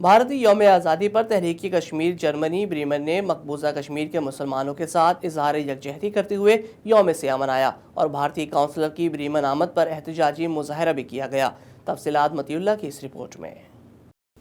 بھارتی یوم آزادی پر تحریک کشمیر جرمنی بریمن نے مقبوضہ کشمیر کے مسلمانوں کے ساتھ اظہار یکجہتی کرتے ہوئے یوم سیاہ منایا اور بھارتی کونسلر کی بریمن آمد پر احتجاجی مظاہرہ بھی کیا گیا۔ تفصیلات متی اللہ کی اس رپورٹ میں۔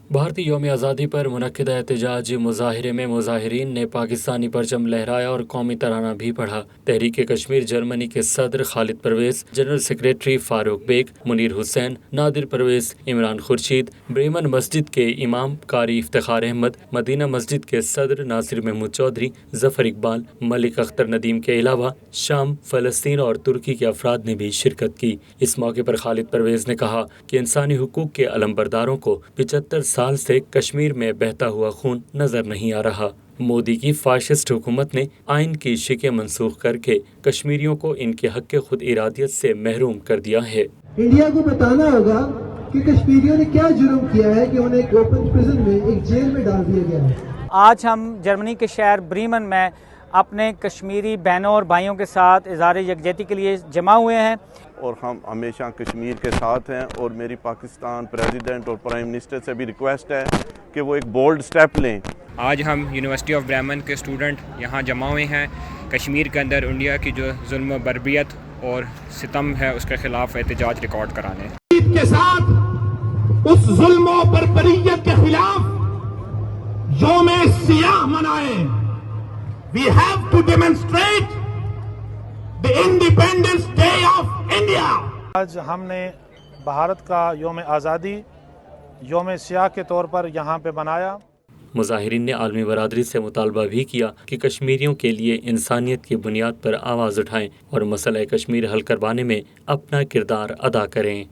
بھارتی یوم آزادی پر منعقدہ احتجاجی مظاہرے میں مظاہرین نے پاکستانی پرچم لہرایا اور قومی ترانہ بھی پڑھا۔ تحریک کشمیر جرمنی کے صدر خالد پرویز، جنرل سیکریٹری فاروق بیگ، منیر حسین، نادر پرویز، عمران خورشید، بریمن مسجد کے امام قاری افتخار احمد، مدینہ مسجد کے صدر ناصر محمود چودھری، ظفر اقبال، ملک اختر ندیم کے علاوہ شام، فلسطین اور ترکی کے افراد نے بھی شرکت کی۔ اس موقع پر خالد پرویز نے کہا کہ انسانی حقوق کے علمبرداروں کو 75 سال سے کشمیر میں بہتا ہوا خون نظر نہیں آ رہا۔ مودی کی فاشسٹ حکومت نے آئین کی شقیں منسوخ کر کے کشمیریوں کو ان کے حق خود ارادیت سے محروم کر دیا ہے۔ انڈیا کو بتانا ہوگا کہ کشمیریوں نے کیا جرم کیا ہے کہ انہیں ایک اوپن پرزن میں، ایک جیل میں ڈال دیا گیا ہے۔ آج ہم جرمنی کے شہر بریمن میں اپنے کشمیری بہنوں اور بھائیوں کے ساتھ اظہار یکجہتی کے لیے جمع ہوئے ہیں، اور ہم ہمیشہ کشمیر کے ساتھ ہیں، اور میری پاکستان پریزیڈنٹ اور پرائم منسٹر سے بھی ریکویسٹ ہے کہ وہ ایک بولڈ سٹیپ لیں۔ آج ہم یونیورسٹی آف بریمن کے اسٹوڈنٹ یہاں جمع ہوئے ہیں کشمیر کے اندر انڈیا کی جو ظلم و بربریت اور ستم ہے اس کے خلاف احتجاج ریکارڈ کرانے کے ساتھ اس ظلم و بربریت کے خلاف یوم سیاہ منائیں۔ We have to demonstrate the Independence Day of India۔ آج ہم نے بھارت کا یوم آزادی یوم سیاہ کے طور پر یہاں پہ منایا۔ مظاہرین نے عالمی برادری سے مطالبہ بھی کیا کہ کشمیریوں کے لیے انسانیت کی بنیاد پر آواز اٹھائیں اور مسئلہ کشمیر حل کروانے میں اپنا کردار ادا کریں۔